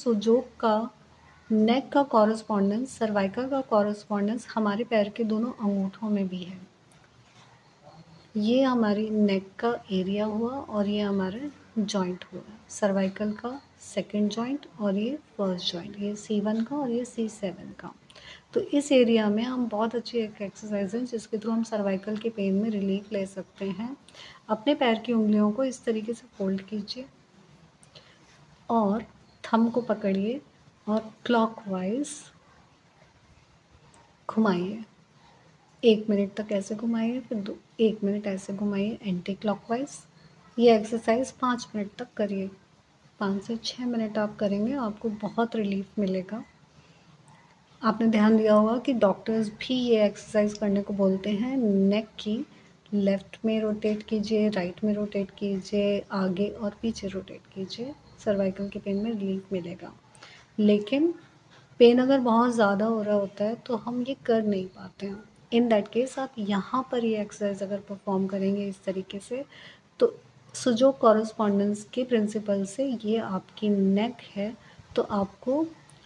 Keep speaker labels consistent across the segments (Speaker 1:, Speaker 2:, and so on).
Speaker 1: सुजोग का नेक का correspondence, cervical का कॉरस्पॉन्डेंस हमारे पैर के दोनों अंगूठों में भी है। ये हमारी नेक का एरिया हुआ और ये हमारा जॉइंट हुआ, सर्वाइकल का सेकंड जॉइंट और ये फर्स्ट जॉइंट, ये C1 का और ये C7 का। तो इस एरिया में हम बहुत अच्छी एक एक्सरसाइज है जिसके थ्रू हम सर्वाइकल के पेन में रिलीफ ले सकते हैं। अपने पैर की उंगलियों को इस तरीके से फोल्ड कीजिए और थंब को पकड़िए और क्लॉकवाइज घुमाइए। 1 मिनट तक ऐसे घुमाइए, फिर 1 मिनट ऐसे घुमाइए एंटी क्लॉकवाइज। ये एक्सरसाइज 5 मिनट तक करिए। 5 से 6 मिनट आप करेंगे, आपको बहुत रिलीफ मिलेगा। आपने ध्यान दिया होगा कि डॉक्टर्स भी ये एक्सरसाइज करने को बोलते हैं। नेक की लेफ़्ट में रोटेट कीजिए, राइट में रोटेट कीजिए, आगे और पीछे रोटेट कीजिए, सर्वाइकल के पेन में रिलीफ मिलेगा। लेकिन पेन अगर बहुत ज़्यादा हो रहा होता है तो हम ये कर नहीं पाते हैं। इन दैट केस आप यहाँ पर ये एक्सरसाइज अगर परफॉर्म करेंगे इस तरीके से, तो सुजोग कॉरस्पॉन्डेंस के प्रिंसिपल से ये आपकी नेक है, तो आपको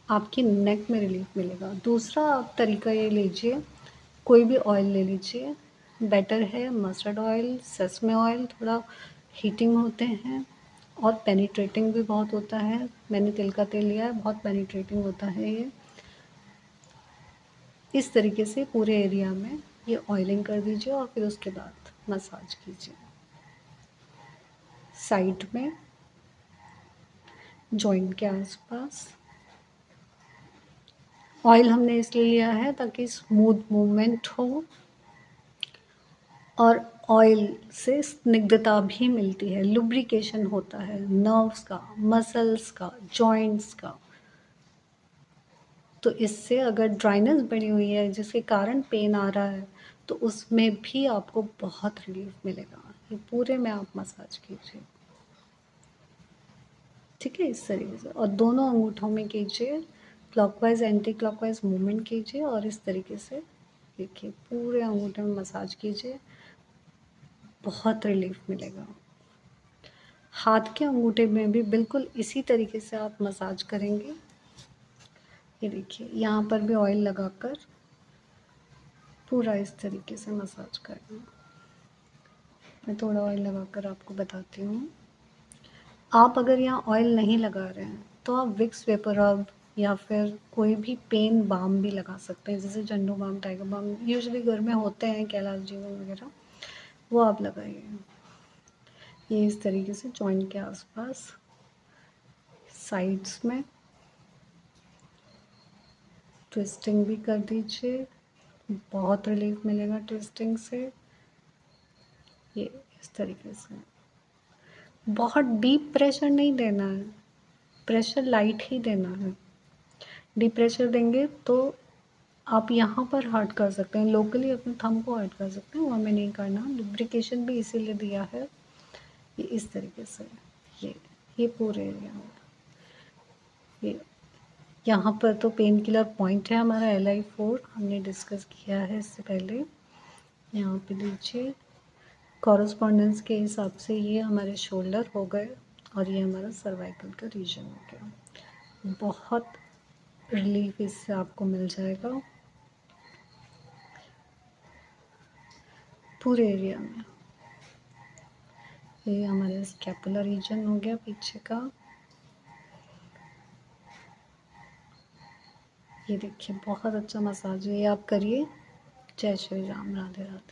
Speaker 1: आपकी नेक में रिलीफ मिलेगा। दूसरा आप तरीका ये लीजिए, कोई भी ऑयल ले लीजिए, बेटर है मस्टर्ड ऑयल, सेसमे ऑयल, थोड़ा हीटिंग होते हैं और पेनिट्रेटिंग भी बहुत होता है। मैंने तिल का तेल लिया है, बहुत पेनिट्रेटिंग होता है ये। इस तरीके से पूरे एरिया में ये ऑयलिंग कर दीजिए और फिर उसके बाद मसाज कीजिए। साइड में, जॉइंट के आसपास। ऑयल हमने इसलिए लिया है ताकि स्मूथ मूवमेंट हो और ऑयल से स्निग्धता भी मिलती है, लुब्रिकेशन होता है नर्व्स का, मसल्स का, जॉइंट्स का। तो इससे अगर ड्राइनेस बनी हुई है जिसके कारण पेन आ रहा है तो उसमें भी आपको बहुत रिलीफ मिलेगा। ये पूरे में आप मसाज कीजिए, ठीक है, इस तरीके से। और दोनों अंगूठों में कीजिए, क्लॉकवाइज एंटी क्लॉकवाइज मूवमेंट कीजिए और इस तरीके से देखिए पूरे अंगूठे में मसाज कीजिए, बहुत रिलीफ मिलेगा। हाथ के अंगूठे में भी बिल्कुल इसी तरीके से आप मसाज करेंगे। ये देखिए यहाँ पर भी ऑयल लगाकर पूरा इस तरीके से मसाज करना। मैं थोड़ा ऑयल लगाकर आपको बताती हूँ। आप अगर यहाँ ऑयल नहीं लगा रहे हैं तो आप विक्स वेपर रब या फिर कोई भी पेन बाम भी लगा सकते हैं, जैसे झंडू बाम, टाइगर बाम यूजुअली घर में होते हैं, कैलाश जीवन वगैरह, वो आप लगाइए। ये इस तरीके से जॉइंट के आसपास, साइड्स में ट्विस्टिंग भी कर दीजिए, बहुत रिलीफ मिलेगा ट्विस्टिंग से। ये इस तरीके से, बहुत डीप प्रेशर नहीं देना है, प्रेशर लाइट ही देना है। डीप प्रेशर देंगे तो आप यहाँ पर हर्ट कर सकते हैं, लोकली अपने थंब को हर्ट कर सकते हैं, वो हमें नहीं करना। लुब्रिकेशन भी इसीलिए दिया है। ये इस तरीके से, ये पूरे एरिया में, ये यहाँ पर तो पेन किलर पॉइंट है हमारा LI4, हमने डिस्कस किया है इससे पहले। यहाँ पे लीजिए, कॉरस्पॉन्डेंस के हिसाब से ये हमारे शोल्डर हो गए और ये हमारा सर्वाइकल का रीजन हो गया। बहुत रिलीफ इससे आपको मिल जाएगा पूरे एरिया में। ये हमारा स्कैपुलर रीजन हो गया पीछे का। ये देखिए बहुत अच्छा मसाज है, ये आप करिए। जय श्री राम, राधे राधे।